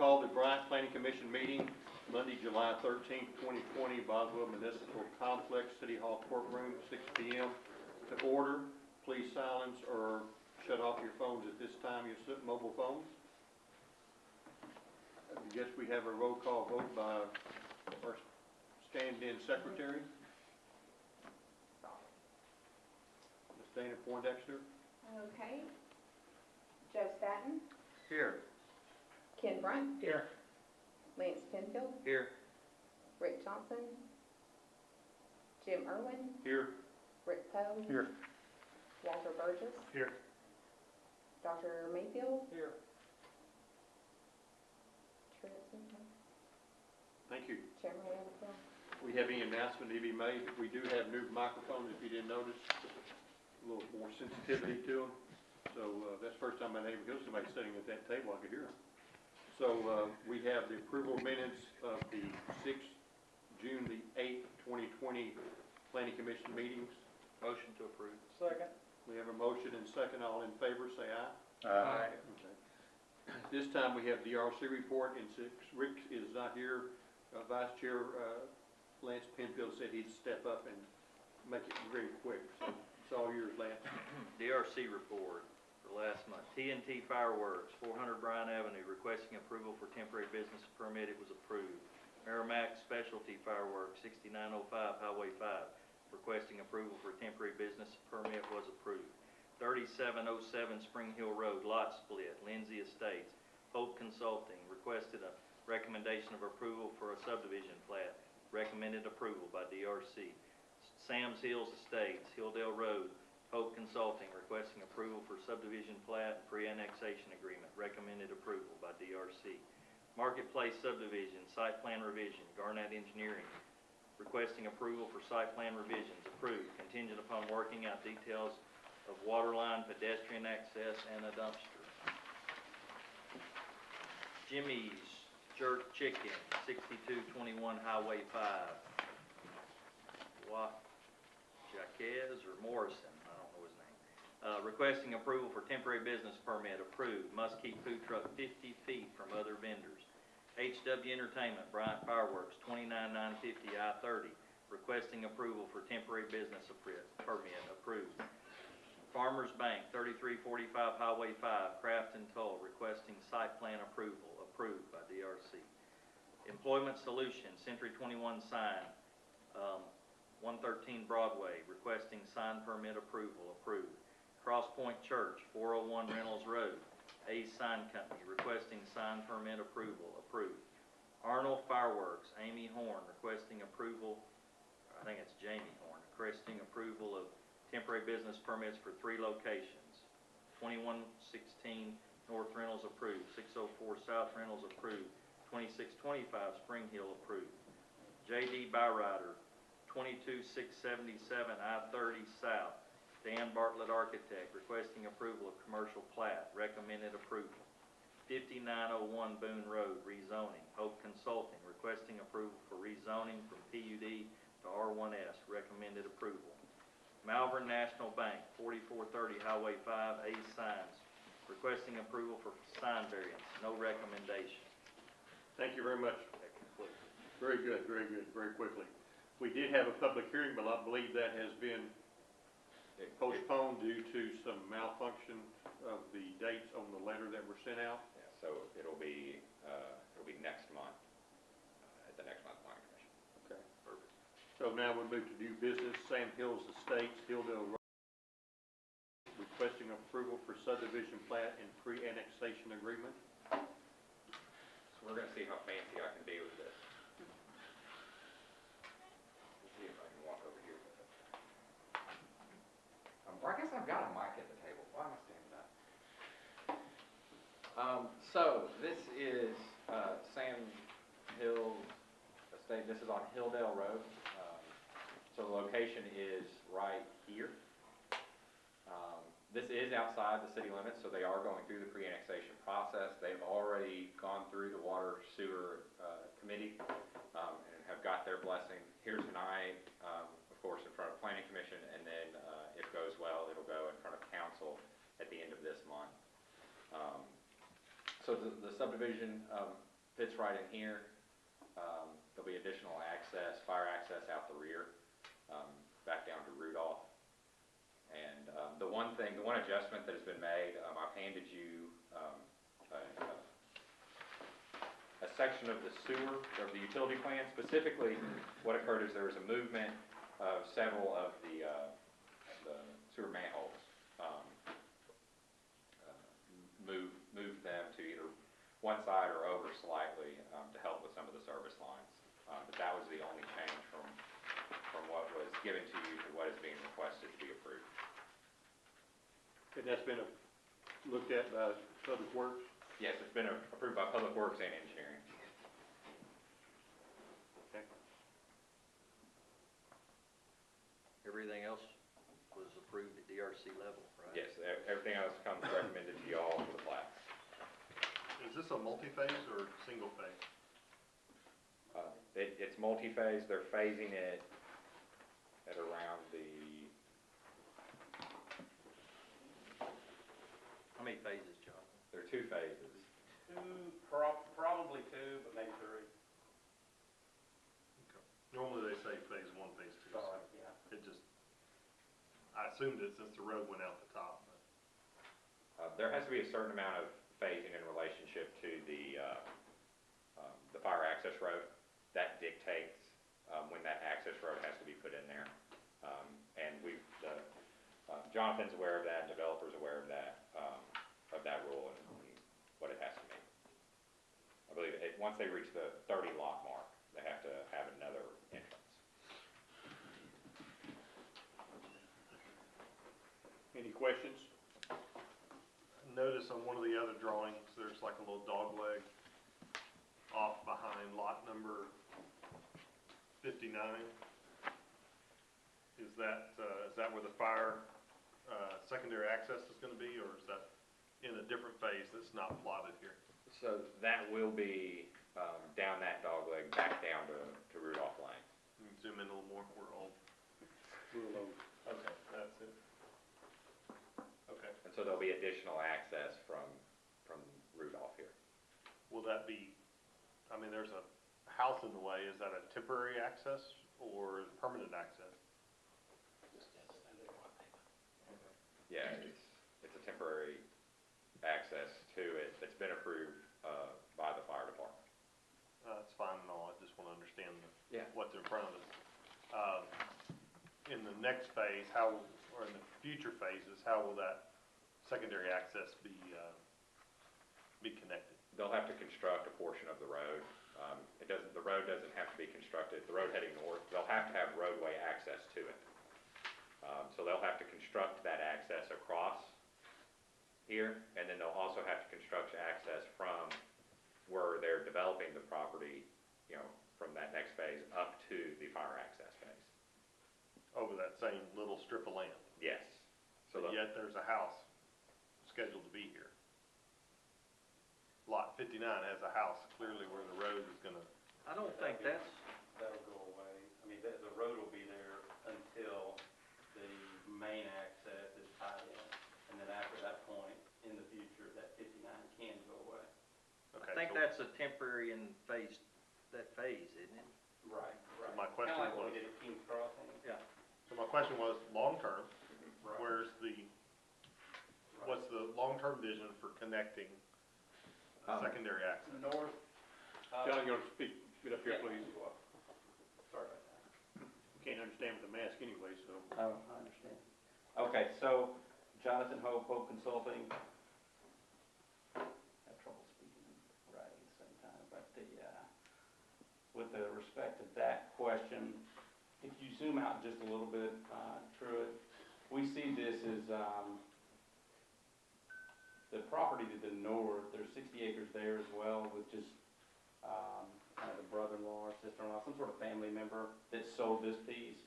call the Bryant Planning Commission meeting Monday, July 13th, 2020, Boswell Municipal Complex, City Hall Courtroom, 6 p.m. to order. Please silence or shut off your phones at this time, your mobile phones. I guess we have a roll call vote by our stand-in secretary, Ms. Dana Poindexter. Okay. Joe Staton. Here. Ken Brunt. Here. Lance Penfield. Here. Rick Johnson. Jim Irwin. Here. Rick Poe. Here. Walter Burgess. Here. Dr. Mayfield. Here. Thank you. Chairman Williams. We have any announcement to be made? We do have new microphones, if you didn't notice, a little more sensitivity to them. So that's the first time I ever heard somebody sitting at that table, I could hear them. So we have the approval minutes of the June the 8th, 2020 Planning Commission meetings. Motion to approve. Second. We have a motion and second. All in favor, say aye. Aye. Okay. This time we have DRC report, and since Rick is not here, Vice Chair Lance Penfield said he'd step up and make it very quick. So it's all yours, Lance. DRC report for last month. TNT Fireworks, 400 Bryan Avenue, requesting approval for temporary business permit. It was approved. Merrimack Specialty Fireworks, 6905 Highway 5, requesting approval for temporary business permit. Was approved. 3707 Spring Hill Road, lot split, Lindsay Estates. Hope Consulting requested a recommendation of approval for a subdivision plat. Recommended approval by DRC. Sam's Hills Estates, Hilldale Road. Hope Consulting requesting approval for subdivision plat and pre-annexation agreement. Recommended approval by DRC. Marketplace Subdivision, site plan revision, Garnett Engineering requesting approval for site plan revisions. Approved, contingent upon working out details of water line, pedestrian access, and a dumpster. Jimmy's Jerk Chicken, 6221 Highway 5. Jaquez or Morrison, I don't know his name. Requesting approval for temporary business permit. Approved. Must keep food truck 50 feet from other vendors. HW Entertainment, Bryant Fireworks, 29950 I-30. Requesting approval for temporary business permit. Approved. Farmers Bank, 3345 Highway 5, Craft and Toll, requesting site plan approval. Approved by DRC. Employment Solutions, Century 21 Sign, 113 Broadway, requesting sign permit approval. Approved. Cross Point Church, 401 Reynolds Road, A's Sign Company, requesting sign permit approval. Approved. Arnold Fireworks, Amy Horn, requesting approval, I think it's Jamie Horn, requesting approval of temporary business permits for 3 locations. 2116 North Reynolds approved. 604 South Reynolds approved. 2625 Spring Hill approved. J.D. Byrider, 22677 I-30 South. Dan Bartlett Architect requesting approval of commercial plat. Recommended approval. 5901 Boone Road rezoning. Hope Consulting requesting approval for rezoning from PUD to R1S. Recommended approval. Malvern National Bank, 4430 Highway 5, A's Signs, requesting approval for sign variance. No recommendation. Thank you very much. That concludes. Very good, very good, very quickly. We did have a public hearing, but I believe that has been postponed due to some malfunction of the dates on the letter that were sent out. Yeah, so it'll be next month, at the next month planning commission. Okay, perfect. So now we'll move to new business. Sam Hills Estates, Hilldale Road, requesting approval for subdivision plat and pre-annexation agreement. So we're going to see how fancy I can be with this. Let's see if I can walk over here with it. I guess I've got a mic at the table. Why am I standing up? So this is Sam Hills Estate. This is on Hilldale Road. So the location is right here. This is outside the city limits, so they are going through the pre-annexation process. They've already gone through the Water Sewer Committee and have got their blessing here tonight, of course, in front of Planning Commission, and then if it goes well, it'll go in front of Council at the end of this month. So the subdivision fits right in here. There'll be additional access, fire access out the rear, back down to Rudolph. And the one adjustment that has been made, I've handed you a section of the sewer, of the utility plan. Specifically, what occurred is there was a movement of several of the sewer manholes. Moved them to either one side or over slightly to help with some of the service lines. But that was the only change from what was given to you to what is being requested to be approved. And that's been looked at by Public Works? Yes, it's been approved by Public Works and Engineering. Okay. Everything else was approved at DRC level, right? Yes, everything else comes recommended to y'all for the plat. Is this a multi-phase or single phase? It's multi-phase. They're phasing it at around the, How many phases, Jonathan? there are 2 phases. Probably two, but maybe three. Normally they say phase 1, phase 2. So Yeah. it just, I assumed it since the road went out the top, but. There has to be a certain amount of phasing in relationship to the fire access road. That dictates when that access road has to be put in there. And Jonathan's aware of that, developer's aware of that rule and what it has to mean. I believe once they reach the 30 lot mark, they have to have another entrance. Any questions? Notice on one of the other drawings, there's like a little dog leg off behind lot number 59. Is that where the fire secondary access is going to be, or is that in a different phase that's not plotted here? So that will be down that dog leg, back down to Rudolph Lane. Can you zoom in a little more? We're on. Okay, that's it. Okay. And so there'll be additional access from Rudolph here. Will that be, I mean, there's a house in the way. Is that a temporary access or permanent access? Yeah, it's a temporary access to it that's been approved by the fire department. That's fine and all. I just want to understand Yeah. what's in front of us. In the next phase, or in the future phases, how will that secondary access be connected? They'll have to construct a portion of the road. The road doesn't have to be constructed. The road heading north, they'll have to have roadway access to it. So they'll have to construct that access across here, and then they'll also have to construct access from where they're developing the property, from that next phase up to the fire access phase. Over that same little strip of land? Yes. So But yet there's a house scheduled to be here. Lot 59 has a house clearly where the road is going to, I don't think that's, That'll go away. I mean, the road will be there until the main access is tied in. And then after that point, in the future, that 59 can go away. okay. I think so- that's a temporary in that phase, isn't it? Right, right. my question Kinda like when was- we did at King's Crossing. Yeah. So my question was, long-term, Right. where's the, Right. what's the long-term vision for connecting secondary access? North. John, you want to speak, get up here, Yeah. please? Sorry about that. Can't understand with the mask anyway, so. Oh, I understand. Okay, so Jonathan Hope, Hope Consulting. Have trouble speaking right at the same time, but with the respect to that question, if you zoom out just a little bit, Truett, we see this as, the property to the north, there's 60 acres there as well with just, kind of a brother-in-law or sister-in-law, some sort of family member that sold this piece.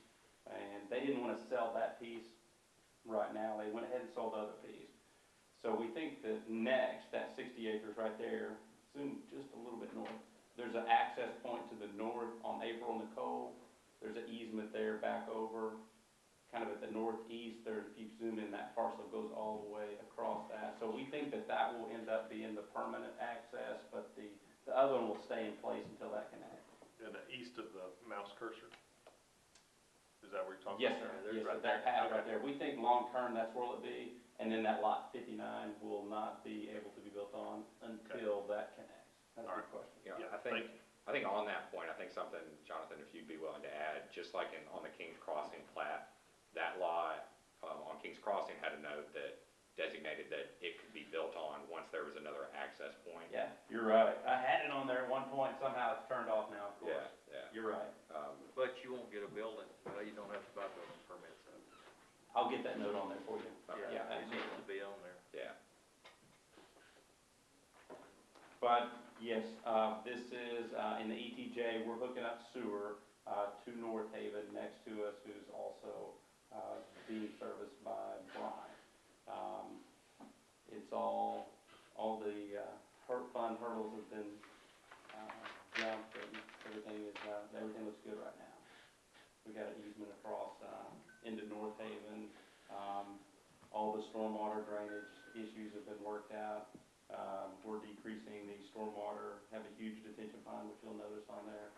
And they didn't want to sell that piece right now. They went ahead and sold the other piece. So we think that next, that 60 acres right there, zoom just a little bit north, there's an access point to the north on April Nicole. There's an easement there back over, kind of at the northeast. There, if you zoom in, that parcel goes all the way across that. So we think that that will end up being the permanent access, but the The other one will stay in place until that connects. In the east of the mouse cursor? Is that where you're talking Yes, about? sir, there's yes, sir, right that there. pad Okay. right there. We think long-term, that's where it'll be, and then that lot 59 will not be able to be built on until that connects. That's a All good right. question. You know, Yeah, I think, thank you. I think on that point, I think something, Jonathan, if you'd be willing to add, just like on the Kings Crossing plat, that lot, on Kings Crossing had a note that designated that it could be built on once there was another access point. Yeah, you're right. I had it on there at one point, somehow it's turned off now, of course. Yeah, yeah. You're right. But you won't get a building, you don't have to buy building permits. I'll get that note on there for you. Yeah, it absolutely. needs to be on there. Yeah. But, yes, this is, in the ETJ, we're hooking up sewer, to North Haven next to us, who's also, being serviced by Brine. It's all the, fund hurdles have been, jumped, and everything looks good right now. We got an easement across, into North Haven, all the stormwater drainage issues have been worked out. We're decreasing the stormwater, have a huge detention pond, which you'll notice on there,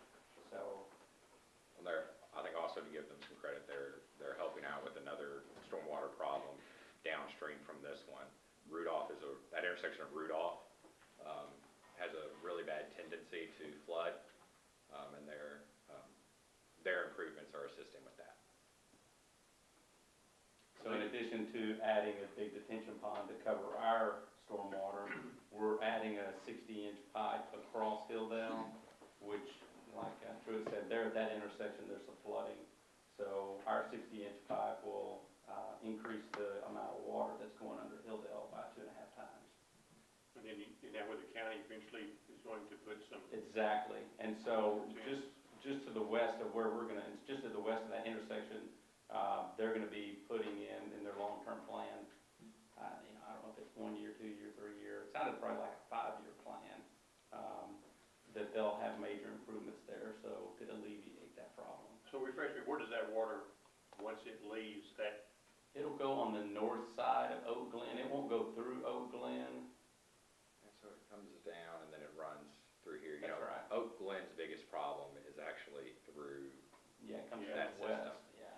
so. And I think also to give them some credit, they're helping out with another stormwater problem downstream from this one. That intersection of Rudolph, has a really bad tendency to flood, and their improvements are assisting with that. So in addition to adding a big detention pond to cover our stormwater, we're adding a 60-inch pipe across Hilldale, which, like Truett said, there at that intersection, there's some flooding. So our 60-inch pipe will increase the amount of water that's going under Hilldale by 2.5 times. And then you know where the county eventually is going to put some. Exactly, and so just to the west of where we're gonna, it's just to the west of that intersection, they're gonna be putting in their long-term plan, I don't know if it's 1 year, 2 year, 3 year, it sounded probably like a 5-year plan, that they'll have major improvements there, so to alleviate that problem. So refresh me, where does that water, once it leaves that, It'll go on the north side of Oak Glen, it won't go through Oak Glen. And so it comes down and then it runs through here. You That's know, right. Oak Glen's biggest problem is actually through, Yeah, it comes Yeah, from the that west, yeah.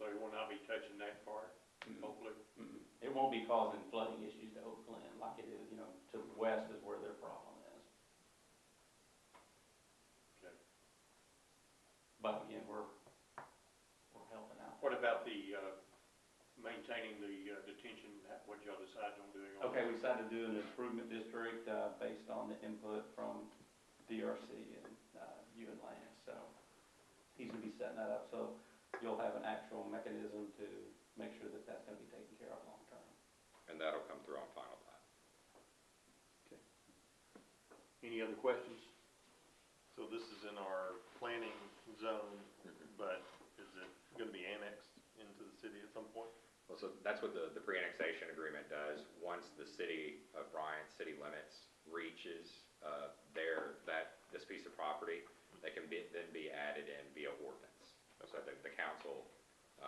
so it will not be touching that part, Mm-mm. hopefully? Mm-mm. It won't be causing flooding issues to Oak Glen like it is, to the west is where their problem is. Okay. But again, we're helping out. What about the, maintaining the detention, what y'all decided on doing on Okay, that? we decided to do an improvement district, based on the input from DRC and, you and Lance, so he's gonna be setting that up, so you'll have an actual mechanism to make sure that that's gonna be taken care of long term. and that'll come through on final plat. Any other questions? So this is in our planning zone, but is it gonna be annexed into the city at some point? Well, so that's what the pre-annexation agreement does. Once the city of Bryant, city limits reaches, this piece of property, they can then be added in via ordinance. So that the council,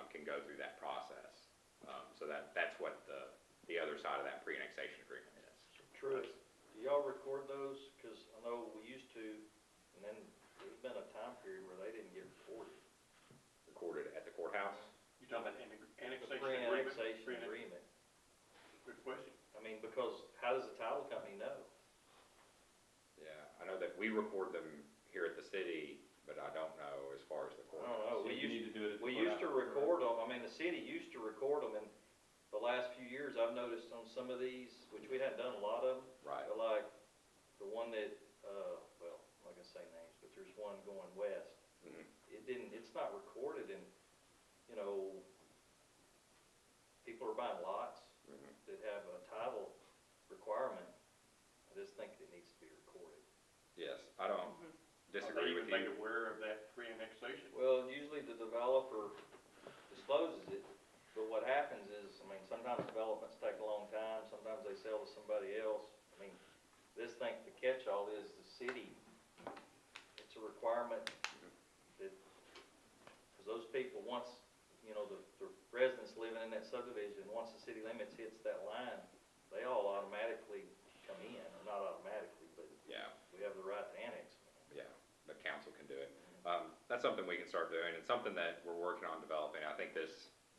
can go through that process. So that's what the other side of that pre-annexation agreement is. True. Do y'all record those? Because I know we used to, and then there's been a time period where they didn't get recorded. Recorded at the courthouse. You talking about The annexation agreement? pre-annexation agreement. Good question. I mean, because how does the title company know? Yeah, I know that we record them here at the city, but I don't know as far as the I courthouse. don't know. So We you need used, to do it at the we used to courthouse. record them. I mean, the city used to record them, and the last few years I've noticed on some of these, which we hadn't done a lot of them, Right. but like the one that, well, I'm not gonna say names, but there's one going west. Mhm. It's not recorded, and, people are buying lots Mhm. that have a title requirement. I just think it needs to be recorded. Yes, I don't disagree with Are they you. even made aware of that pre-annexation? Well, usually the developer discloses it, but what happens is, sometimes developments take a long time, sometimes they sell to somebody else. This thing, the catch-all is the city, it's a requirement that, because those people, once, the residents living in that subdivision, once the city limits hits that line, they all automatically come in, or not automatically, but Yeah. we have the right that's something we can start doing, and something that we're working on developing. I think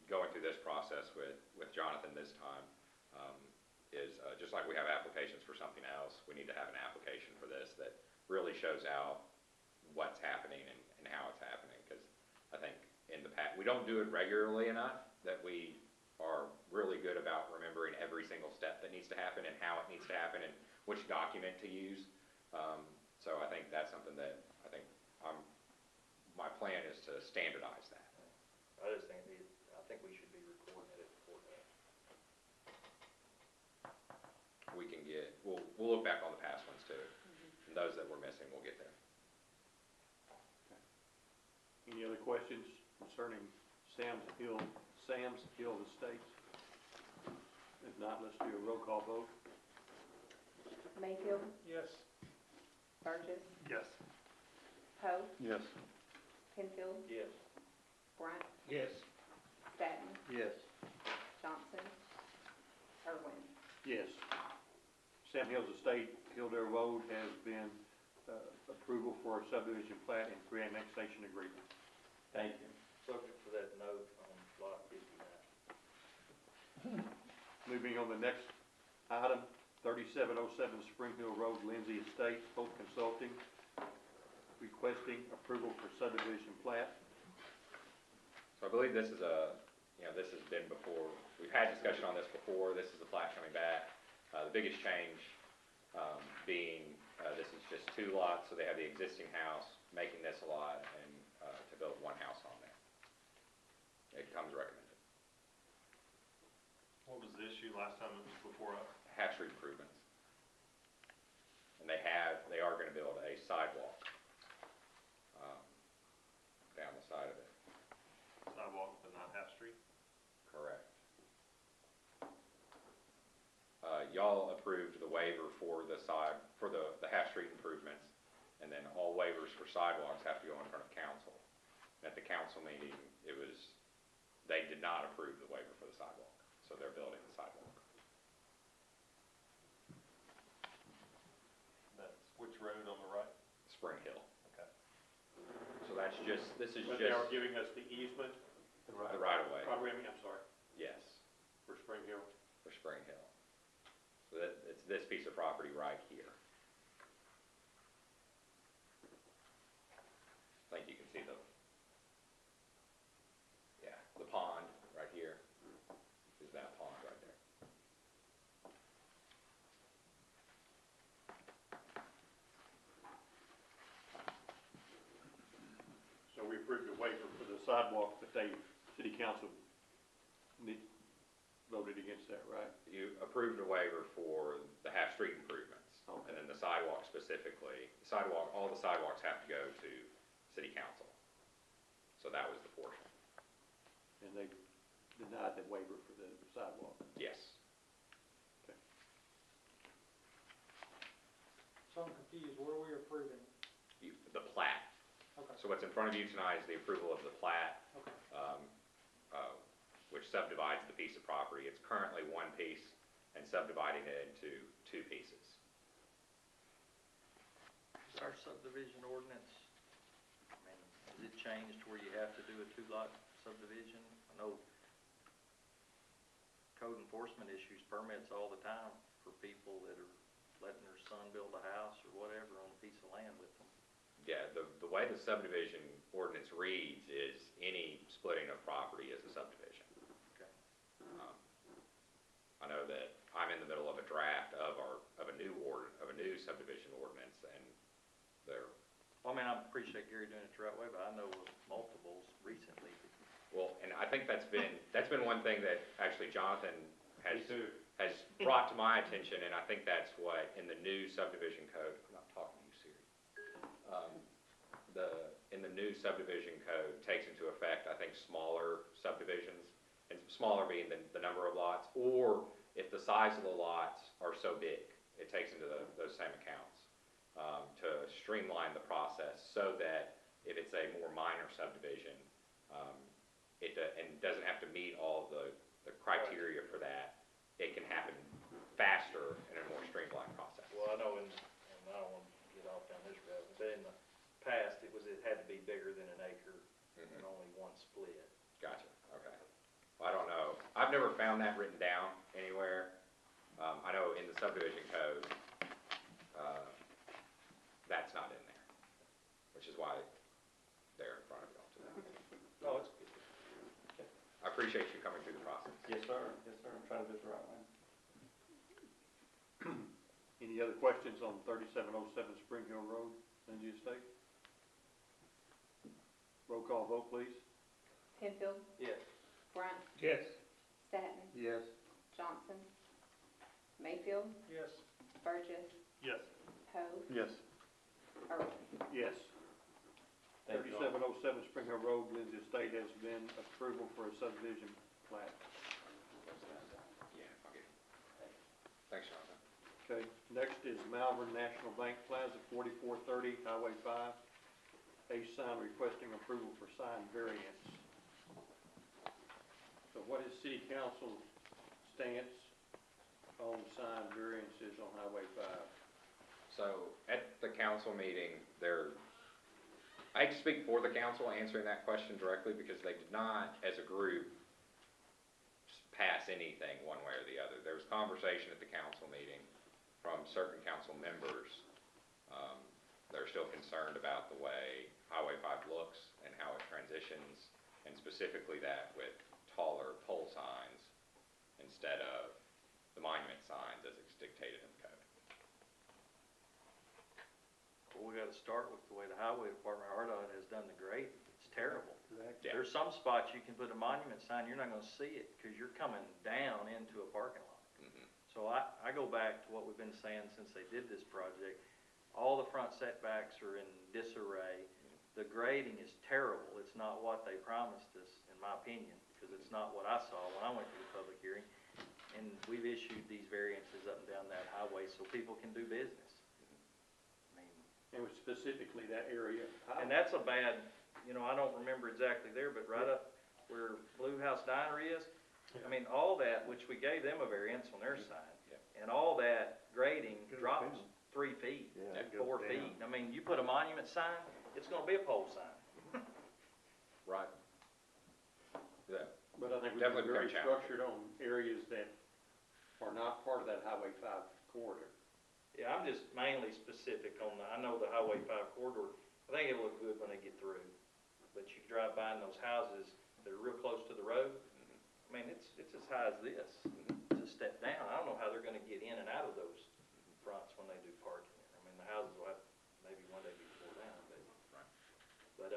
going through this process with Jonathan this time, is, just like we have applications for something else, we need to have an application for this that really shows out what's happening and how it's happening, because I think in the past, we don't do it regularly enough that we are really good about remembering every single step that needs to happen and how it needs to happen and which document to use. So I think that's something that my plan is to standardize that. I just think, I think we should be recording it before that. We'll look back on the past ones too, and those that we're missing, we'll get there. Any other questions concerning Sam's Hill Estates? If not, let's do a roll call vote. Mayfield, Yes. Burgess, Yes. Poe, Yes. Penfield, Yes. Bryant, Yes. Staton, Yes. Johnson, Irwin. Yes. Sam Hills Estate, Kildare Road has been approval for a subdivision plat and pre-annexation agreement. Thank you. Subject to that note on lot 59. Moving on the next item, 3707 Spring Hill Road, Lindsay Estates, Hope Consulting, requesting approval for subdivision plat. So I believe this is this has been before, we've had discussion on this before, this is the plat coming back. The biggest change being, this is just 2 lots, so they have the existing house, making this a lot, and to build 1 house on there. It comes recommended. What was the issue last time it was before us? Half street improvements. And they are gonna build a sidewalk down the side of it. Sidewalk, but not half street? Correct. Y'all approved the waiver for the half street improvements, and then all waivers for sidewalks have to go in front of council. And at the council meeting, they did not approve the waiver for the sidewalk, so they're building the sidewalk. That's which road on the right? Spring Hill. Okay. So this is But they are Oh, just giving us the easement, the right of way. I'm sorry, Yes, for Spring Hill. for Spring Hill. So it's this piece of property right here. I think you can see the pond right here is that pond right there. So we approved the waiver for the sidewalk, but city council voted against that, right? You approved a waiver for the half street improvements. Okay. And then the sidewalk specifically, all the sidewalks have to go to city council. So that was the portion. And they denied the waiver for the sidewalk. Yes. So I'm confused, what are we approving? The plat. Okay, So what's in front of you tonight is the approval of the plat, okay. which subdivides the piece of property. It's currently 1 piece and subdividing it into 2 pieces. Is our subdivision ordinance, I mean, has it changed where you have to do a 2-lot subdivision? I know code enforcement issues permits all the time for people that are letting their son build a house or whatever on a piece of land with them. Yeah, the way the subdivision ordinance reads is any splitting of property is a subdivision. Okay. I know that I'm in the middle of a draft of a new subdivision ordinance, and Well, I mean, I appreciate Gary doing it the right way, but I know of multiples recently. and I think that's been one thing that actually Jonathan has Me too. brought to my attention, and I think that's what in the new subdivision code. I'm not talking to you, Siri. In the new subdivision code takes into effect, I think, smaller subdivisions, and smaller being the number of lots, or if the size of the lots are so big, it takes into those same accounts, to streamline the process so that if it's a more minor subdivision, and doesn't have to meet all the criteria for that, it can happen faster in a more streamlined process. Well, I know, and I don't want to get off down this road, but in the past, it had to be bigger than an I've never found that written down anywhere. I know in the subdivision code, that's not in there, which is why they're in front of y'all today. No, it's good. I appreciate you coming through the process. Yes, sir, I'm trying to do it the right way. Any other questions on 3707 Spring Hill Road, Lindsay Estate? Roll call vote, please. Penfield, Yes. Bryant, Yes. Statton, Yes. Johnson, Mayfield, Yes. Burgess, Yes. Poe, Yes. Irwin. Yes. Thank you all. 3707 Spring Hill Road, Lindsay Estate has been approval for a subdivision plat. Yeah, I'll get it. Thanks, Jonathan. Okay, next is Malvern National Bank Plaza, 4430 Highway 5. A sign requesting approval for sign variance. So what is city council's stance on sign variances on Highway 5? So at the council meeting, I hate to speak for the council answering that question directly because they did not, as a group, pass anything one way or the other. There was conversation at the council meeting from certain council members. They're still concerned about the way Highway 5 looks and how it transitions, and specifically that with taller pole signs instead of the monument signs as it's dictated in the code. Well, we gotta start with the way the highway department, RDOT has done the grading. It's terrible. Yeah. There's some spots you can put a monument sign, you're not gonna see it, cause you're coming down into a parking lot. Mhm. So I go back to what we've been saying since they did this project. All the front setbacks are in disarray. The grading is terrible. It's not what they promised us, in my opinion, because it's not what I saw when I went to the public hearing. And we've issued these variances up and down that highway so people can do business. I mean, And specifically that area. and that's a bad, I don't remember exactly there, but right up where Blue House Diner is, I mean, all that, which we gave them a variance on their side, Yeah. and all that grading Goes drops down. 3 feet, Yeah, it 4 goes feet. down. I mean, you put a monument sign, it's gonna be a pole sign. Right. Yeah. But I think we've Definitely been very become challenging. structured on areas that are not part of that Highway 5 corridor. Yeah, I'm just mainly specific on I know the Highway 5 corridor, I think it'll look good when they get through. But you drive by in those houses, they're real close to the road. I mean, it's as high as this, it's a step down. I don't know how they're gonna get in and out of those fronts when they do parking. I mean, the houses will have, maybe one day be torn down, but,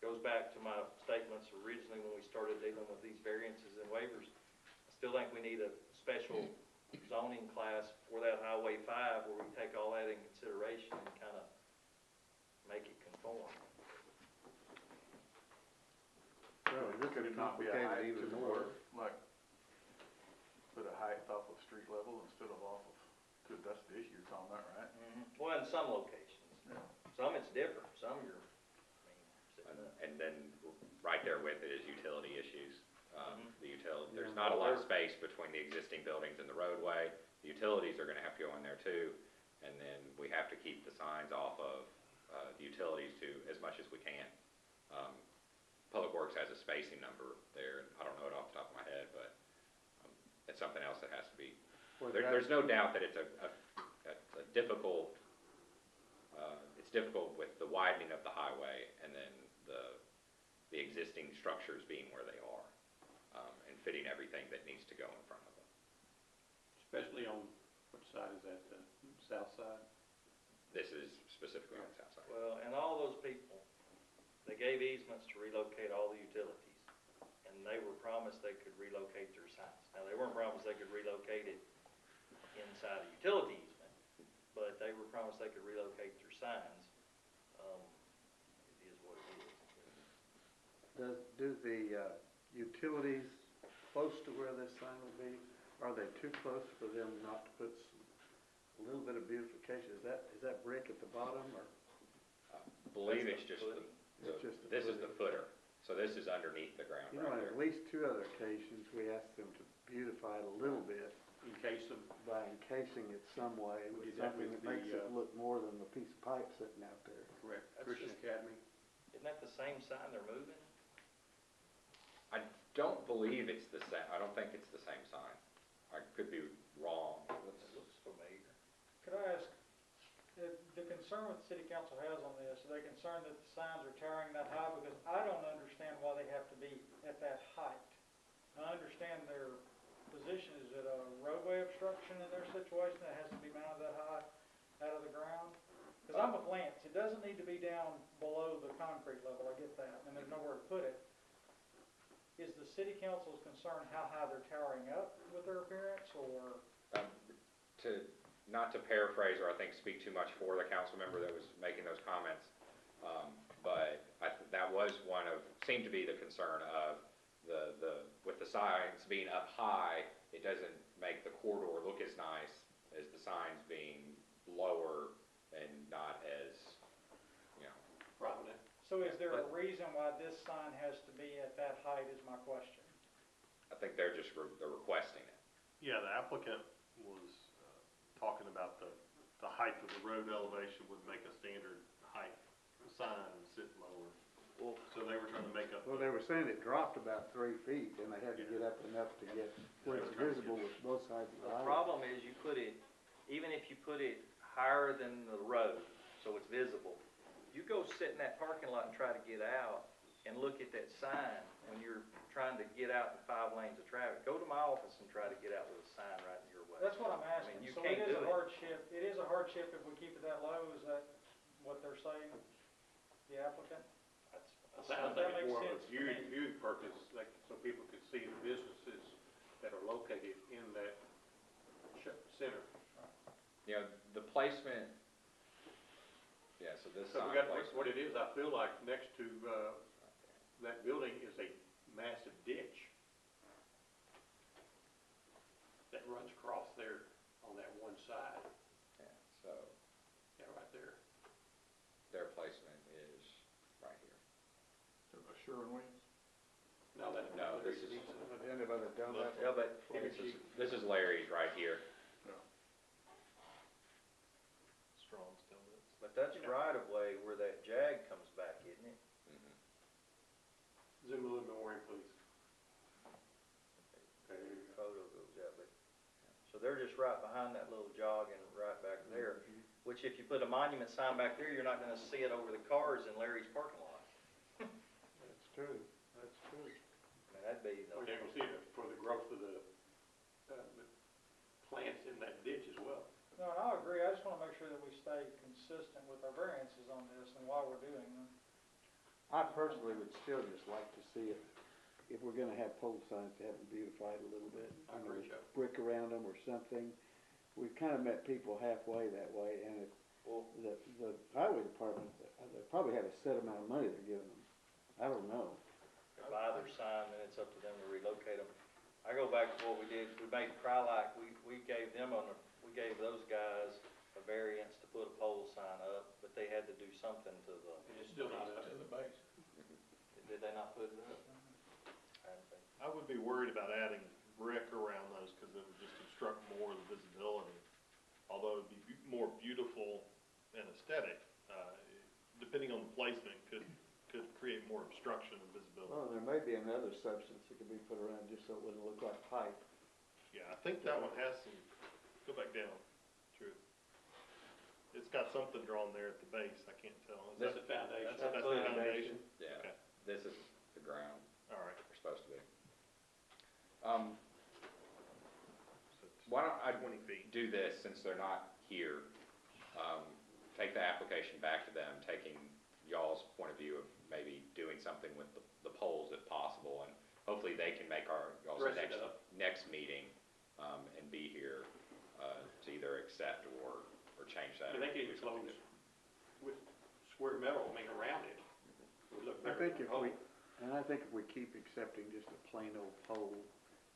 goes back to my statements originally when we started dealing with these variances and waivers. I still think we need a special zoning class for that Highway 5 where we take all that in consideration and kind of make it conform. Well, this Could would it not be a complicate height it even to more. like, put a height off of street level instead of off of, that's the issue you're talking about, right? Well, in some locations. Yeah. Some it's different, some you're, sitting up. And then right there with it is utility issues. There's Yeah. not a lot of space between the existing buildings and the roadway. The utilities are gonna have to go in there too. And then we have to keep the signs off of, the utilities too, as much as we can. Public Works has a spacing number there, I don't know it off the top of my head, but, it's something else that has to be. There's no doubt that it's a difficult, it's difficult with the widening of the highway and then the existing structures being where they are, and fitting everything that needs to go in front of them. Especially on, what side is that, the south side? This is specifically on the south side. Well, and all those people, they gave easements to relocate all the utilities, and they were promised they could relocate their signs. Now, they weren't promised they could relocate it inside a utility easement, but they were promised they could relocate their signs. It is what it is. Do the utilities close to where this sign will be, are they too close for them not to put a little bit of beautification? Is that brick at the bottom, or? I believe it's just, It's just the this is the footing. footer, so this is underneath the ground You know, right on there. at least 2 other occasions, we asked them to beautify it a little bit Encase them. by encasing it some way We with did that something with that makes the, it look more than the piece of pipe sitting out there. Correct. That's Christian just- Academy. Isn't that the same sign they're moving? don't believe it's the same, I don't think it's the same sign. I could be wrong. It looks familiar. Could I ask, the concern what the city council has on this, are they concerned that the signs are towering that high? Because I don't understand why they have to be at that height. I understand their position, is it a roadway obstruction in their situation that has to be mounted that high out of the ground? Because I'm with Lance, it doesn't need to be down below the concrete level, I get that, and there's nowhere to put it. Is the city council's concern how high they're towering up with their appearance, or? Not to paraphrase or I think speak too much for the council member that was making those comments, but that was seemed to be the concern of with the signs being up high, it doesn't make the corridor look as nice as the signs being lower and not as, Prominent. So is there a reason why this sign has to be at that height is my question? I think they're requesting it. Yeah, the applicant was talking about the height of the road elevation would make a standard height sign sit lower. Well, So they were trying to make up. Well, they were saying it dropped about 3 feet, and they had to get up enough to get, where it's visible with both sides of the the highway. problem is you put it, even if you put it higher than the road, so it's visible, you go sit in that parking lot and try to get out and look at that sign when you're trying to get out in 5 lanes of traffic. Go to my office and try to get out with a sign right in your way. That's what I'm asking. you So can't it is do a it. hardship, it is a hardship if we keep it that low, is that what they're saying, the applicant? I That think it's makes more of a sense to me. viewing purpose, like, so people could see the businesses that are located in that center. The placement, so this So sign we got, placement. what it is, I feel like next to, that building is a massive ditch that runs across there on that one side, So yeah, right there. their placement is right here. No, No, this is- At the end of the donut. Yeah, but This is Larry's right here. Strong's Donuts. But that's right of way where that jag comes back, isn't it? Zoom a little bit more in, please. Okay, here you go. Photo goes out, but, so they're just right behind that little jog and right back there, which if you put a monument sign back there, you're not gonna see it over the cars in Larry's parking lot. That's true, that's true. I mean, that'd be, We're able to see it for the growth of the plants in that ditch as well. No, and I agree, I just wanna make sure that we stay consistent with our variances on this and why we're doing them. I personally would still just like to see it, if we're gonna have pole signs, to have them beautified a little bit. I agree, Joe. Brick around them or something. We've kind of met people halfway that way, and well, the highway department, they probably have a set amount of money they're giving them. I don't know. buy their sign, then it's up to them to relocate them. I go back to what we did, we made Crylac, we gave we gave those guys a variance to put a pole sign up, but they had to do something to the. And it's still not up. To the base. Did they not put it up? I don't think. I would be worried about adding brick around those because it would just obstruct more of the visibility. Although it'd be more beautiful and aesthetic, depending on the placement, could create more obstruction and visibility. Well, there may be another substance that could be put around just so it wouldn't look like pipe. Yeah, I think that one has some, go back down, true. It's got something drawn there at the base, I can't tell. Is That's that- the foundation. That's the foundation? Yeah, Okay. this is the ground, All right. they're supposed to be. Why don't I 20 feet. do this, since they're not here, take the application back to them, taking y'all's point of view of maybe doing something with the poles if possible, and hopefully they can make y'all's Dress it up. next meeting, and be here, to either accept or change that. I mean, they can even do something close with square metal, I mean, around it. It would look I better think than if we, whole. and I think if we keep accepting just a plain old pole,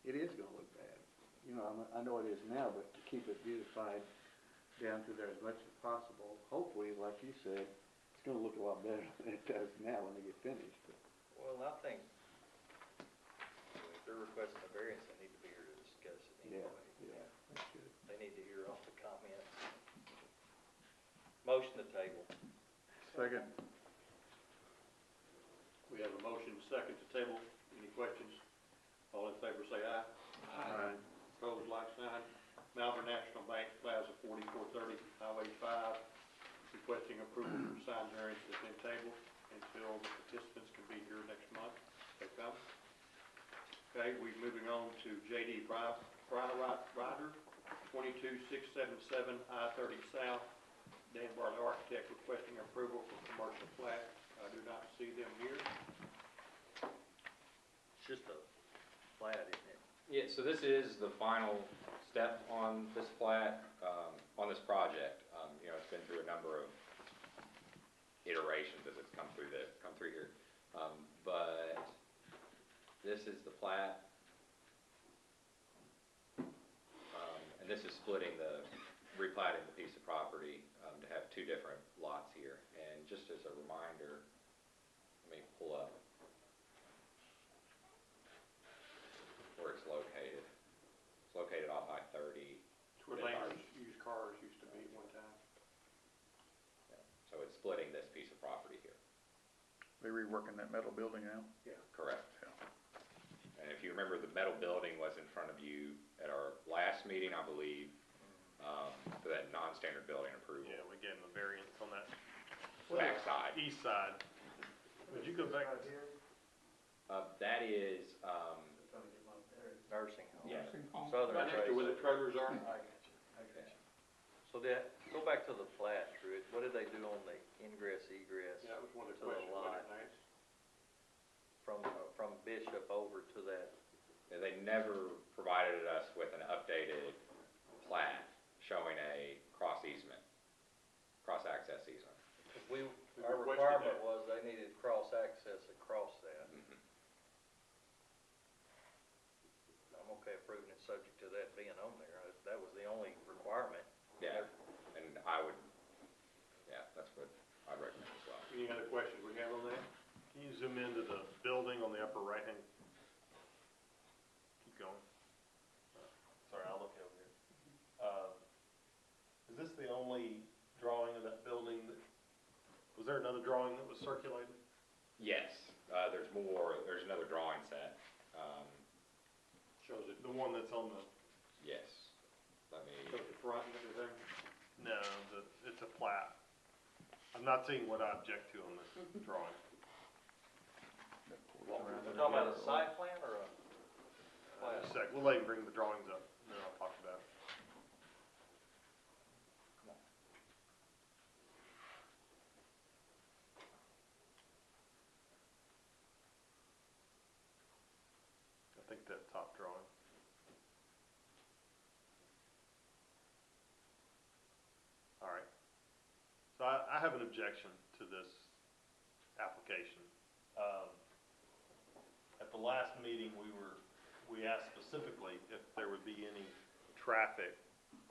it is gonna look bad. You know, I know it is now, but to keep it beautified down through there as much as possible, hopefully, like you said, it's gonna look a lot better than it does now when they get finished. Well, I think, if they're requesting a variance, they need to be here to discuss it Yeah, anyway. yeah, that's good. They need to hear all the comments. Motion to table. Second. We have a motion second to table. Any questions? All in favor say aye. Aye. Opposed, like sign. Malvern National Bank Plaza, 4430 Highway 5, requesting approval for sign variance that's been tabled until the participants can be here next month. They come. Okay, we're moving on to J.D. Ryder, 22677 I-30 South. Dan Bartley Architect requesting approval for commercial plat. I do not see them here. It's just a plat, isn't it? Yeah, so this is the final step on this plat, on this project. You know, it's been through a number of iterations as it's come through here. But this is the plat. And this is replatting the piece of property, to have two different lots here. And just as a reminder, let me pull up where it's located. It's located off I-30. It's where Langer's used cars used to be at one time. So it's splitting this piece of property here. They reworking that metal building now? Correct. And if you remember, the metal building was in front of you at our last meeting, I believe, for that non-standard building approval. Yeah, we gave them a variance on that Backside. east side. Would you go back? That is, Nursing home. yeah, Southern Right next to where the Trace. trailers are. So go back to the plat, Truett. What did they do on the ingress, egress Yeah, that was one of the to the questions, lot wasn't it, Lance? from Bishop over to that? and they never provided us with an updated plat showing a cross-access easement. Our requirement was they needed cross-access across that. Mhm. I'm okay approving it subject to that being on there. That was the only requirement. Yeah, and that's what I'd recommend as well. Any other questions we have on that? Can you zoom into the building on the upper right hand? Keep going. Sorry, I'll look over here. Is this the only drawing of that building was there another drawing that was circulated? Yes, there's another drawing set. Shows it, The one that's on the, Yes, let me, shows the front and everything. no, it's a plat. I'm not seeing what I object to on this drawing. We're talking about a site plan or a plat? Just a sec, we'll let him bring the drawings up, and then I'll talk about it. I think that top drawing. All right. So I have an objection to this application. At the last meeting, we asked specifically if there would be any traffic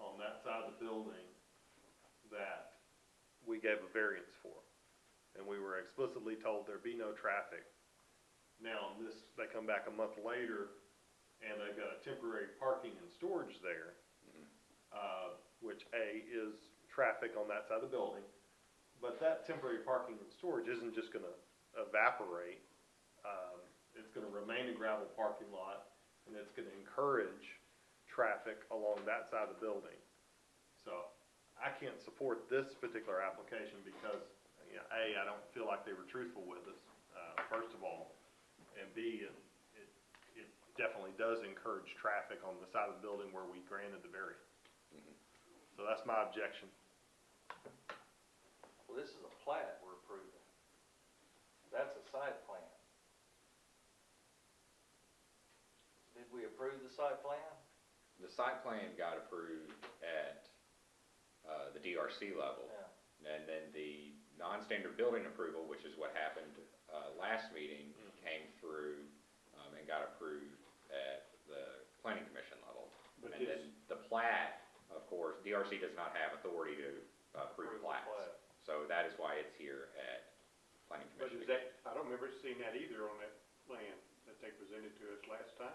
on that side of the building that we gave a variance for. And we were explicitly told there'd be no traffic. Now, they come back a month later, and they've got a temporary parking and storage there, which is traffic on that side of the building. But that temporary parking and storage isn't just gonna evaporate. It's gonna remain a gravel parking lot, and it's gonna encourage traffic along that side of the building. So I can't support this particular application because, you know, A, I don't feel like they were truthful with us, first of all. And B, it definitely does encourage traffic on the side of the building where we granted the variance. Mhm. So that's my objection. Well, this is a plat we're approving. That's a site plan. Did we approve the site plan? The site plan got approved at the DRC level. Yeah. And then the non-standard building approval, which is what happened last meeting, came through and got approved at the planning commission level. But And then the plat, of course, DRC does not have authority to approve Approve the plats. plat. So that is why it's here at planning But commission. is that, I don't remember seeing that either on that plan that they presented to us last time.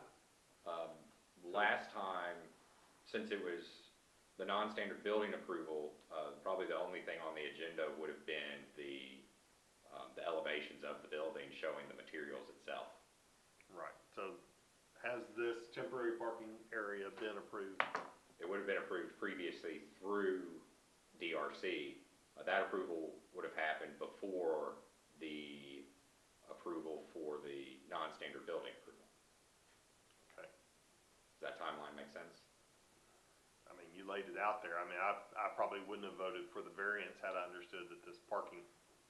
Last time, since it was the non-standard building approval, probably the only thing on the agenda would have been the elevations of the building showing the materials itself. Right. So has temporary parking area been approved? It would have been approved previously through DRC. That approval would have happened before the approval for the non-standard building approval. Okay. Does that timeline make sense? I mean, you laid it out there. I mean, I probably wouldn't have voted for the variance had I understood that this parking,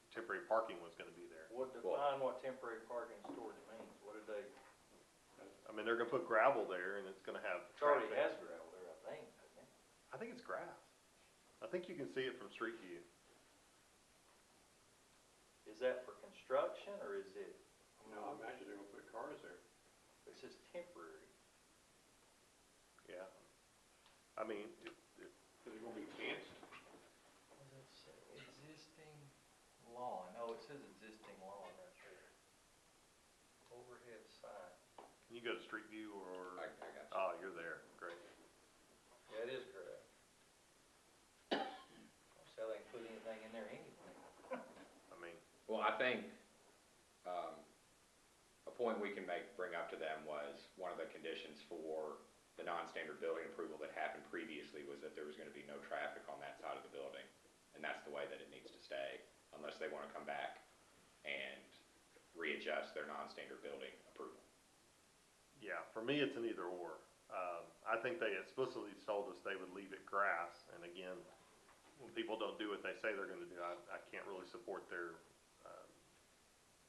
temporary parking was gonna be there. What define what temporary parking storage means? What did they, I mean, they're gonna put gravel there and it's gonna have it already traffic. has gravel there, I think, doesn't it? I think it's grass. I think you can see it from street view. Is that for construction, or is it, No, I imagine they're gonna put cars there. it says temporary? Yeah. I mean, Is it gonna be fenced? What does it say? Existing lawn, oh, it says existing lawn right there. Overhead sign. can you go to street view or, I got you. oh, you're there, great. Yeah, it is correct. So they can put anything in there anyway. I mean, Well, I think, a point we can bring up to them was, one of the conditions for the non-standard building approval that happened previously was that there was gonna be no traffic on that side of the building. And that's the way that it needs to stay, unless they wanna come back and readjust their non-standard building approval. yeah, for me, it's an either or. I think they explicitly told us they would leave it grass, and again, when people don't do what they say they're gonna do, I can't really support their,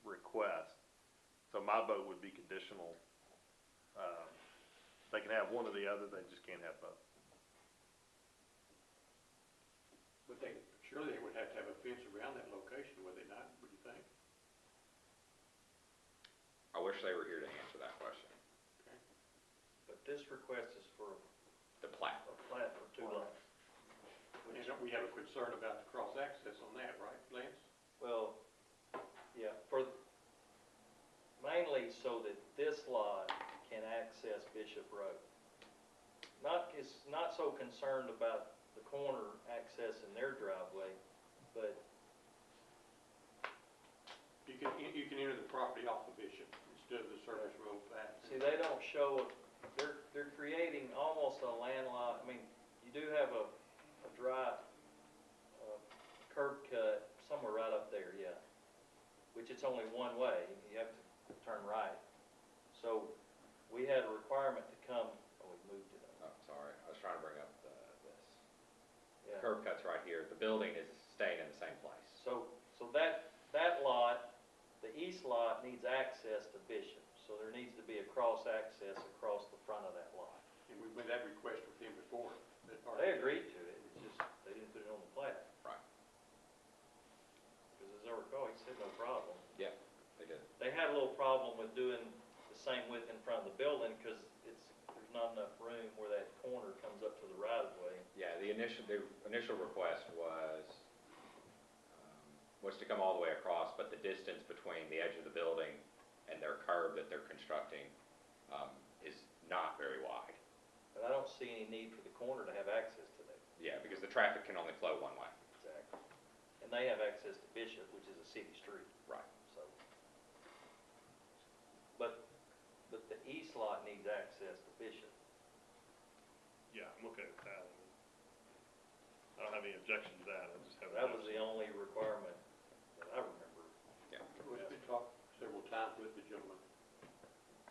request. So my vote would be conditional. They can have one or the other, they just can't have both. But surely they would have to have a fence around that location, would they not, would you think? I wish they were here to answer that question. But this request is for The plat. a plat for 2 lots. And don't we have a concern about the cross-access on that, right, Lance? Well, yeah, mainly so that this lot can access Bishop Road. It's not so concerned about the corner accessing their driveway, but You can enter the property off the Bishop instead of the service road path. see, they don't show, they're creating almost a landlocked, I mean, you do have a dry, curb cut somewhere right up there, yeah. Which it's only one way, you have to turn right. So, we had a requirement to come, oh, we moved it up. Oh, sorry, I was trying to bring up this. Yeah. Curb cut's right here, the building is staying in the same place. So that lot, the east lot needs access to Bishop, so there needs to be a cross access across the front of that lot. And we made that request with him before. They agreed to it, it's just, they didn't put it on the plat. Right. Because as I recall, he said no problem. Yeah, they did. They had a little problem with doing the same width in front of the building, because there's not enough room where that corner comes up to the right of way. Yeah, the initial request was to come all the way across, but the distance between the edge of the building and their curb that they're constructing, is not very wide. But I don't see any need for the corner to have access to that. Yeah, because the traffic can only flow one way. Exactly. And they have access to Bishop, which is a city street. Right. So, but the east lot needs access to Bishop. Yeah, I'm okay with that. I don't have any objection to that, I just have. That was the only requirement that I remember. Yeah. We've been talked several times with the gentleman,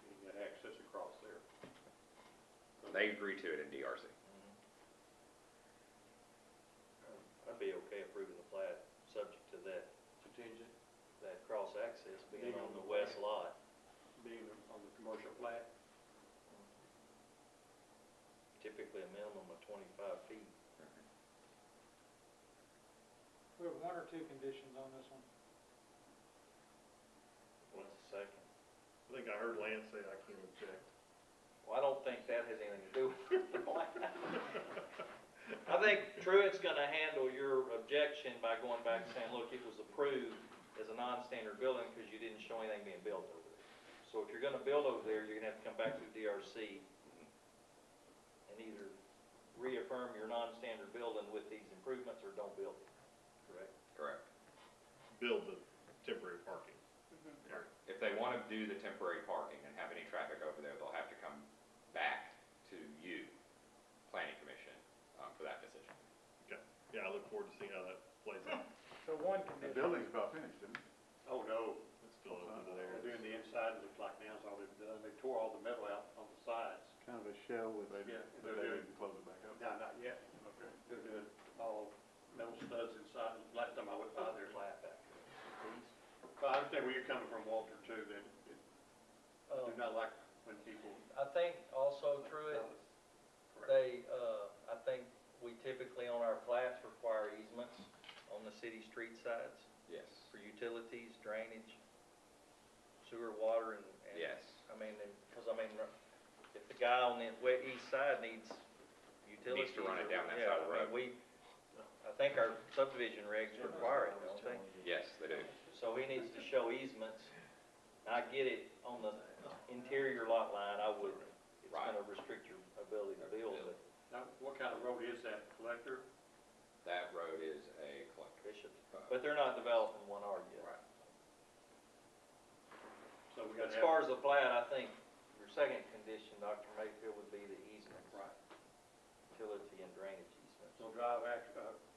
getting that access across there. They agreed to it in DRC. I'd be okay approving the plat, subject to that Contingent, cross access being Being on on the the west plat. lot. being on the commercial plat. Typically a minimum of 25 feet. We have 1 or 2 conditions on this one. What's the second? I think I heard Lance say I can't object. Well, I don't think that has anything to do with the plat. I think Truett's gonna handle your objection by going back and saying, look, it was approved as a non-standard building because you didn't show anything being built over there. So if you're gonna build over there, you're gonna have to come back to the DRC and either reaffirm your non-standard building with these improvements or don't build it, correct? Correct. Build the temporary parking. If they want to do the temporary parking and have any traffic over there, they'll have to come back one The condition. building's about finished, isn't it? Oh, no, It's still open to they're there. doing the inside, it looks like now, is all they've done. They tore all the metal out on the sides. Kind of a shell with, They, Yeah, but they're they doing- didn't close it back up. No, not yet. Okay. They're doing all metal studs inside. Last time I went by there. But I understand where you're coming from, Walter, too, that I do not like when people. I think also, Truett, they, I think we typically on our flats require easements on the city street sides Yes, for utilities, drainage, sewer, water, and. yes. I mean, because I mean, if the guy on the east side needs utilities. Needs to run it down that yeah, side of the I mean, I think our subdivision regs require it, don't they? Yes, they do. So he needs to show easements. I get it, on the interior lot line, I would, it's Right. gonna restrict your ability to build, but Now, what kind of road is that, collector? That road is a collector. Bishop, but they're not developing one R yet. Right. So we gotta As have. far as the plat, I think your second condition, Dr. Mayfield, would be the easements. Right. Utility and drainage easements. So drive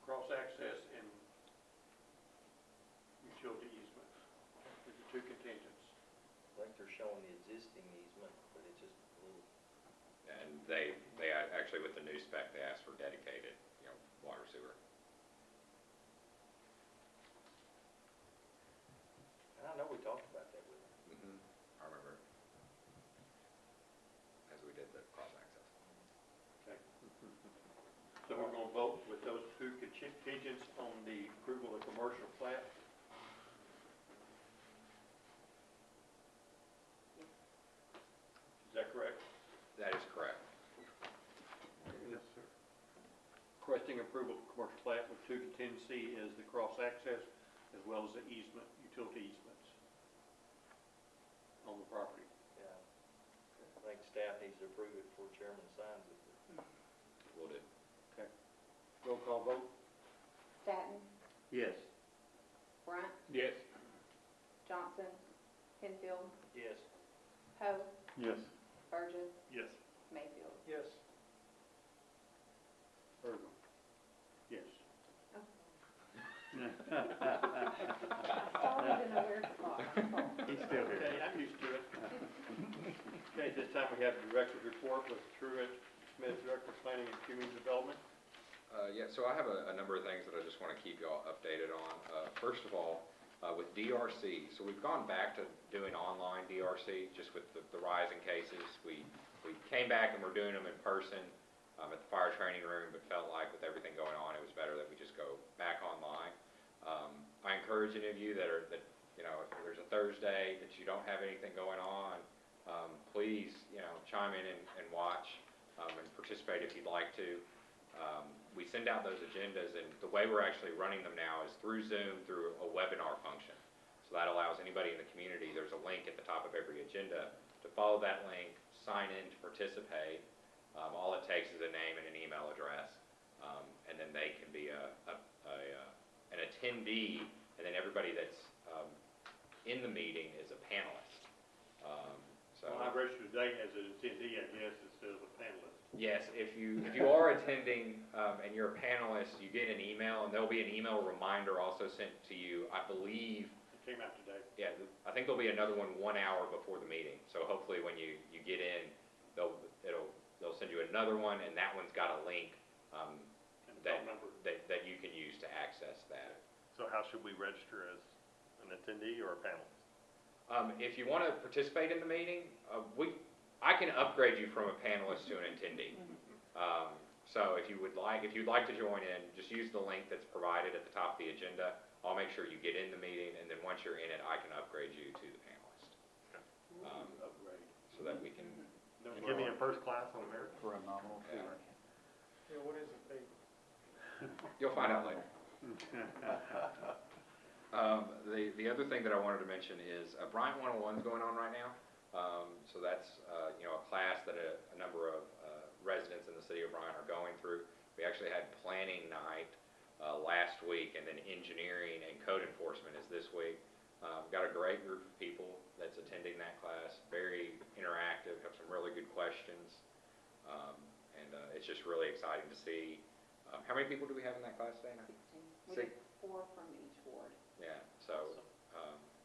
cross access and utility easements, is the two contingents. I think they're showing the existing easement, but it's just a little. And they actually, with the new spec, they asked for dedicated, water sewer. And I know we talked about that with them. Mm-hmm. I remember. As we did the cross access. Okay. So we're gonna vote with those two contingents on the approval of commercial plat. Is that correct? That is correct. yes, sir. Requesting approval of commercial plat with two contingency is the cross access as well as the easement, utility easements on the property. Yeah. I think staff needs to approve it before chairman signs it. Will do. Roll call vote? Staton, Yes. Brunt, Yes. Johnson, Penfield, Yes. Poe, Yes. Burgess, Yes. Mayfield. Yes. Virgil? Yes. I saw it in a weird spot. He's still here. Okay, I'm used to it. Okay, at this time we have the director's report with Truett Smith, Director of Planning and Community Development. Yeah, so I have a number of things that I just want to keep y'all updated on. First of all, with DRC, so we've gone back to doing online DRC, just with the rise in cases. We came back and we're doing them in person at the fire training room, but felt like with everything going on, it was better that we just go back online. I encourage any of you that if there's a Thursday that you don't have anything going on, please, chime in and watch and participate if you'd like to. We send out those agendas, and the way we're actually running them now is through Zoom, through a webinar function. So that allows anybody in the community, there's a link at the top of every agenda, to follow that link, sign in to participate. All it takes is a name and an email address, and then they can be an attendee, and then everybody that's in the meeting is a panelist. Well, I registered today as an attendee, I guess, instead of a panelist. Yes, if you are attending and you're a panelist, you get an email, and there'll be an email reminder also sent to you, I believe. It came out today. Yeah, I think there'll be another one 1 hour before the meeting. So hopefully when you get in, they'll send you another one, and that one's got a link And the phone number. that you can use to access that. So how should we register as an attendee or a panelist? If you want to participate in the meeting, I can upgrade you from a panelist to an attendee. So if you'd like to join in, just use the link that's provided at the top of the agenda. I'll make sure you get in the meeting, and then once you're in it, I can upgrade you to the panelist. Upgrade. So that we can, No Give me a first class on merit. For a nominal fee. Yeah, what is it, Pete? you'll find out later. The other thing that I wanted to mention is Bryant 101 is going on right now. So that's a class that a number of residents in the city of Bryant are going through. We actually had planning night last week, and then engineering and code enforcement is this week. Got a great group of people that's attending that class. Very interactive, have some really good questions, and it's just really exciting to see. How many people do we have in that class, Dana? 16. We get 4 from each ward.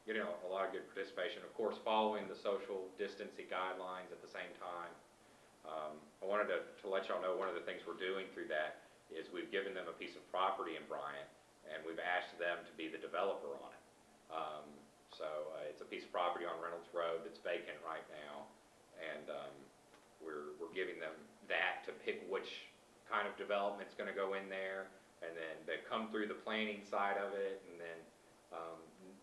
getting a lot of good participation. Of course, following the social distancing guidelines at the same time. I wanted to let y'all know one of the things we're doing through that is we've given them a piece of property in Bryant, and we've asked them to be the developer on it. It's a piece of property on Reynolds Road that's vacant right now, and we're giving them that to pick which kind of development's gonna go in there, and then they come through the planning side of it, and then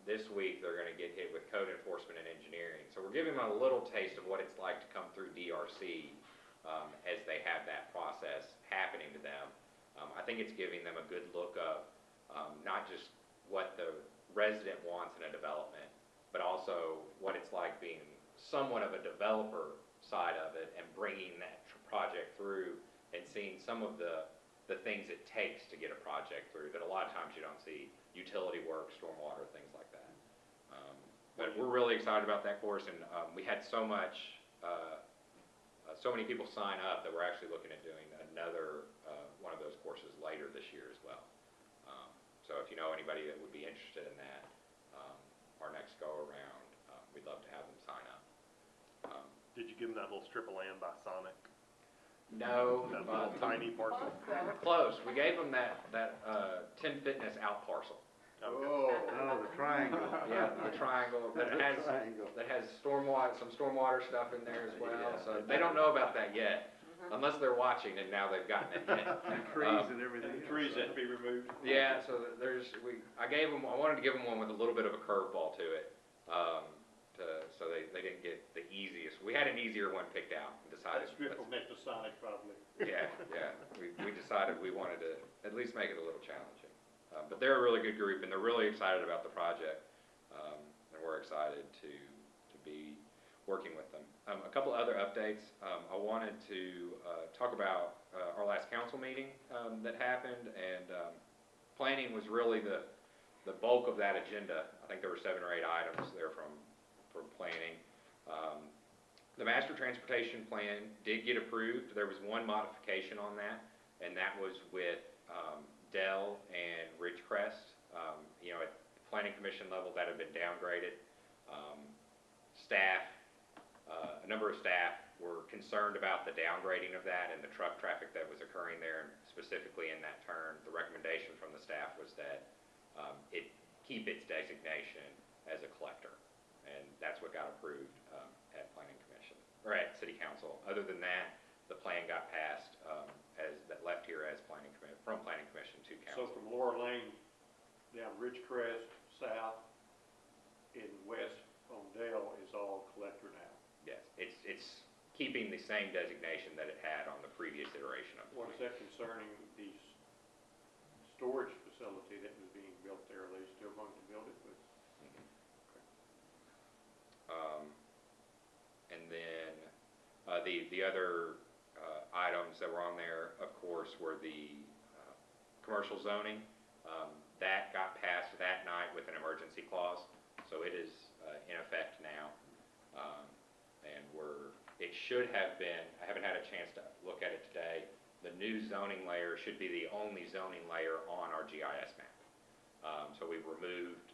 this week they're gonna get hit with code enforcement and engineering. So we're giving them a little taste of what it's like to come through DRC as they have that process happening to them. I think it's giving them a good look of not just what the resident wants in a development, but also what it's like being somewhat of a developer side of it and bringing that project through and seeing some of the things it takes to get a project through that a lot of times you don't see: utility work, stormwater, things like that. But we're really excited about that course, and we had so many people sign up that we're actually looking at doing another one of those courses later this year as well. So if you know anybody that would be interested in that, our next go around, we'd love to have them sign up. Did you give them that little strip of land by Sonic? No, That little tiny parcel? close. We gave them that 10 Fitness out parcel. Oh, the triangle. Yeah, the triangle that has Triangle. some stormwater stuff in there as well. Yeah. So they don't know about that yet, unless they're watching and now they've gotten it. And trees and everything. And the trees that to be removed. Yeah, so I wanted to give them one with a little bit of a curveball to it, so they didn't get the easiest. We had an easier one picked out and decided. That strip will next to Sonic probably. Yeah. We decided we wanted to at least make it a little challenging. But they're a really good group, and they're really excited about the project, and we're excited to be working with them. A couple other updates. I wanted to talk about our last council meeting that happened, and planning was really the bulk of that agenda. I think there were 7 or 8 items there from planning. The master transportation plan did get approved. There was one modification on that, and that was with Dell and Ridgecrest. At the planning commission level, that had been downgraded. A number of staff were concerned about the downgrading of that and the truck traffic that was occurring there, and specifically in that turn. The recommendation from the staff was that it keep its designation as a collector, and that's what got approved at planning commission, or at city council. Other than that, the plan got passed that left here as from planning commission to council. So from Laura Lane down Ridgecrest, south, and west on Dale is all collector now. Yes, it's keeping the same designation that it had on the previous iteration of the What is plan. that concerning the storage facility that was being built there? Are they still going to build it with? And then the other items that were on there, of course, were the commercial zoning. That got passed that night with an emergency clause, so it is in effect now. It should have been, I haven't had a chance to look at it today, the new zoning layer should be the only zoning layer on our GIS map. So we've removed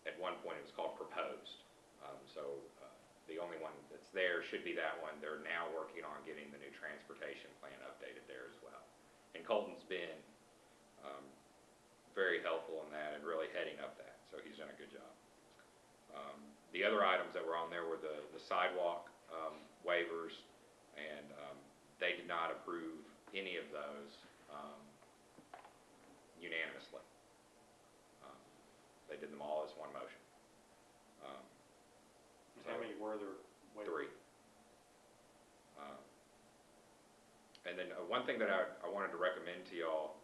at one point it was called proposed. The only one that's there should be that one. They're now working on getting the new transportation plan updated there as well. And Colton's been very helpful in that and really heading up that, so he's done a good job. The other items that were on there were the sidewalk waivers, and they did not approve any of those unanimously. They did them all as one motion. How many were there? 3. And then one thing that I wanted to recommend to y'all,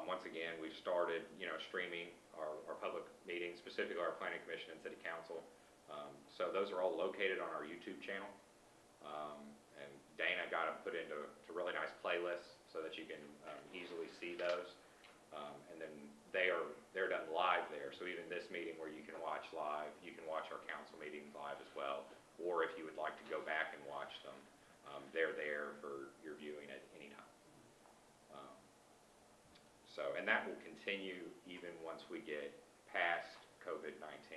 once again, we've started, streaming our public meetings, specifically our planning commission and city council. So those are all located on our YouTube channel. And Dana got them put into really nice playlists so that you can easily see those. And then they're done live there. So even this meeting where you can watch live, you can watch our council meetings live as well. Or if you would like to go back and watch them, they're there for your viewing at any time. And that will continue even once we get past COVID-19.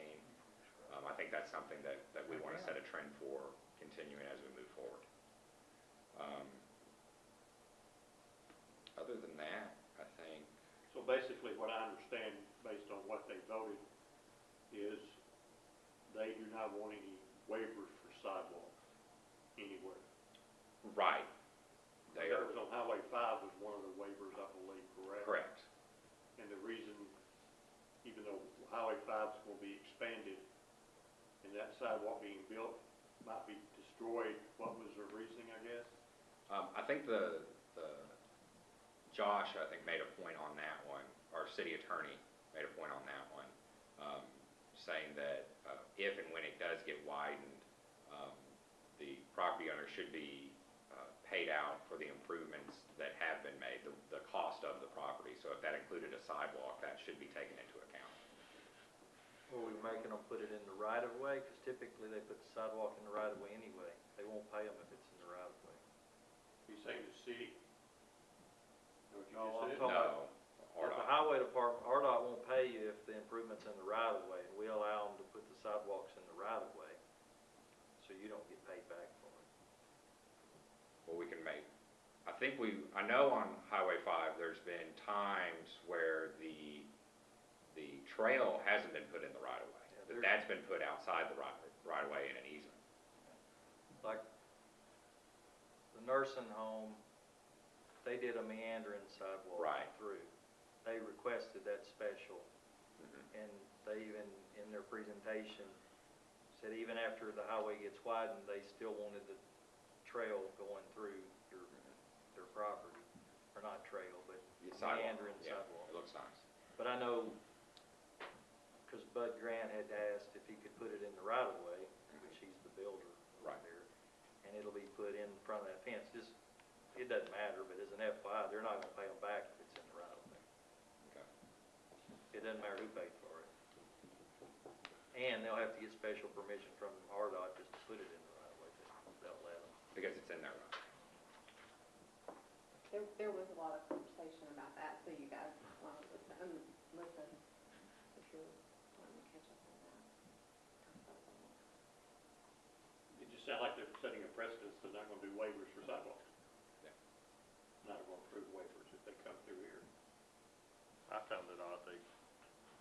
I think that's something that we want to set a trend for continuing as we move forward. Other than that, I think, So basically, what I understand, based on what they voted, is they do not want any waivers for sidewalks anywhere. right, they That are was on Highway 5 was one of the waivers, I believe, correct? correct. And the reason, even though Highway 5's gonna be expanded, and that sidewalk being built might be destroyed, what was their reasoning, I guess? I think the Josh, I think, made a point on that one, our city attorney made a point on that one, saying that if and when it does get widened, the property owner should be paid out for the improvements that have been made, the cost of the property. So if that included a sidewalk, that should be taken into account. Are we making them put it in the right of way? Because typically they put the sidewalk in the right of way anyway. They won't pay them if it's in the right of way. You saying the city? What you No, just I'm said? talking No, If the RDOT. highway department, RDOT won't pay you if the improvement's in the right of way, and we allow them to put the sidewalks in the right of way, so you don't get paid back for it. Well, we can make, I know on Highway 5, there's been times where the trail hasn't been put in the right of way. Yeah, That's been put outside the right of way in an easement. Like, the nursing home, they did a meandering sidewalk Right. through. They requested that special, Mhm. and they even, in their presentation, said even after the highway gets widened, they still wanted the trail going through their property, or not trail, but The sidewalk, meandering yeah, sidewalk. it looks nice. But I know, because Bud Grant had asked if he could put it in the right of way, which he's the builder right Right. there, and it'll be put in front of that fence. Just, it doesn't matter, but as an FYI, they're not gonna pay them back if it's in the right of way. Okay. It doesn't matter who paid for it. And they'll have to get special permission from RDOT just to put it in the right of way, but they'll let them. Because it's in there, right? There was a lot of conversation about that, so you guys want to listen if you're wanting to catch up on that. It just sounds like they're setting a precedent, they're not gonna do waivers for sidewalks. Yeah. Not gonna approve waivers if they come through here. I found it odd,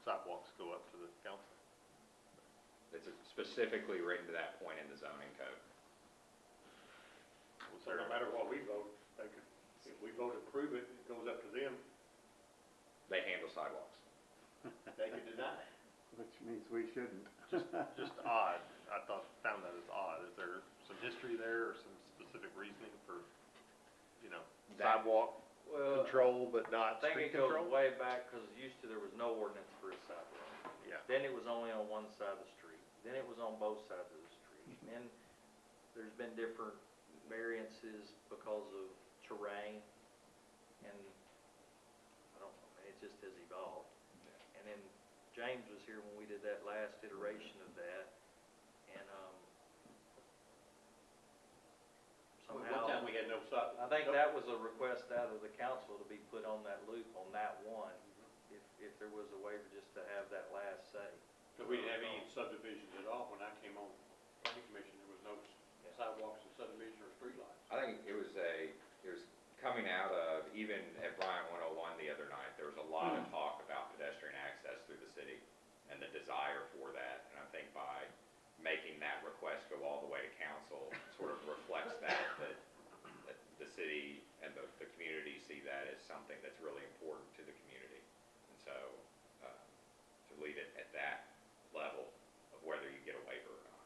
sidewalks go up to the council. It's specifically written to that point in the zoning code. Was So no there, matter what we vote, they could, if we vote to approve it, it goes up to them, They handle sidewalks. they could deny it. Which means we shouldn't. just odd, found that as odd. Is there some history there or some specific reasoning for, That- sidewalk Well, control but I not think street it goes control? way back, because used to there was no ordinance for a sidewalk. Yeah. Then it was only on one side of the street. Then it was on both sides of the street. And then there's been different variances because of terrain, and I don't know, man, it just has evolved. And then James was here when we did that last iteration of that, and One somehow, time we had no sidewalk. I think that was a request out of the council to be put on that loop on that one, if there was a waiver just to have that last say. So we didn't have any subdivisions at all when I came on planning commission, there was no sidewalks and subdivision or streetlights. I think it was coming out of, even at Bryant 101 the other night, there was a lot of talk about pedestrian access through the city and the desire for that. And I think by making that request go all the way to council sort of reflects that the city and the community see that as something that's really important to the community. And so, to leave it at that level of whether you get a waiver or not.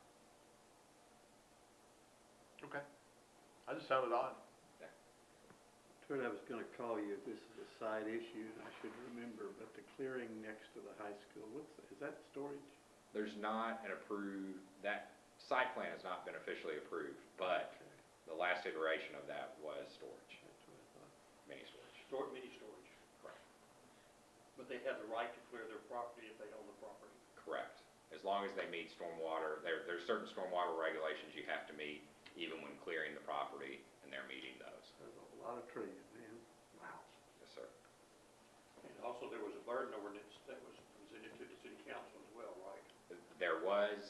Okay. I just found it odd. That's what I was gonna call you, if this is a side issue, and I should remember, but the clearing next to the high school, is that storage? There's not an approved, that site plan has not been officially approved, but the last iteration of that was storage, That's what I thought. mini storage. Mini storage. Correct. But they have the right to clear their property if they own the property. Correct. As long as they meet stormwater, there's certain stormwater regulations you have to meet even when clearing the property, and they're meeting those. There's a lot of trees, man. Wow. Yes, sir. And also, there was a burden ordinance that was presented to the city council as well, That was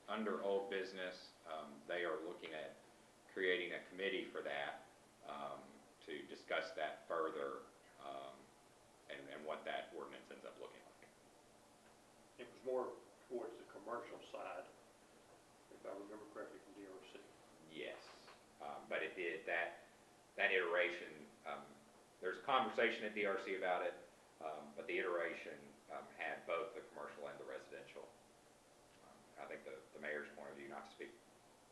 under old business. They are looking at creating a committee for that, to discuss that further, and what that ordinance ends up looking like. It was more towards the commercial side, if I remember correctly from DRC. Yes, but it did, that iteration, there's a conversation at DRC about it, but the iteration had both the commercial and the residential. I think the mayor's point of view, not to speak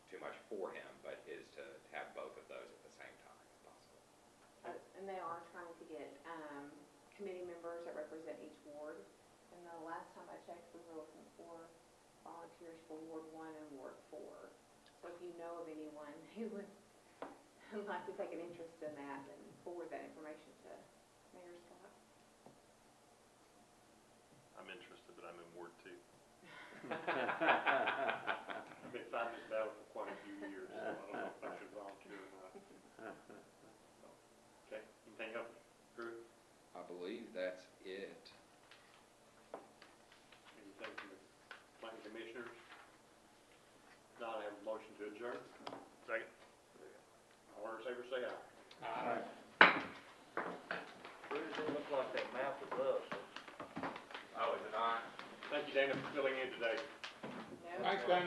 too much for him, but is to have both of those at the same time if possible. And they are trying to get, committee members that represent each ward. And the last time I checked, we were looking for volunteers for Ward 1 and Ward 4. So if you know of anyone who would like to take an interest in that, then forward that information to Mayor Scott. I'm interested, but I'm in Ward 2. I've been fighting this battle for quite a few years, so I don't know if I should volunteer or not. Okay, anything else, Drew? I believe that's it. Anything from the planning commissioners? Not, I have a motion to adjourn. Second. All in favor, say aye. Aye. Drew, it look like that map is us. Oh, is it on? Thank you, Dana, for filling in today. No? Thanks, Dana.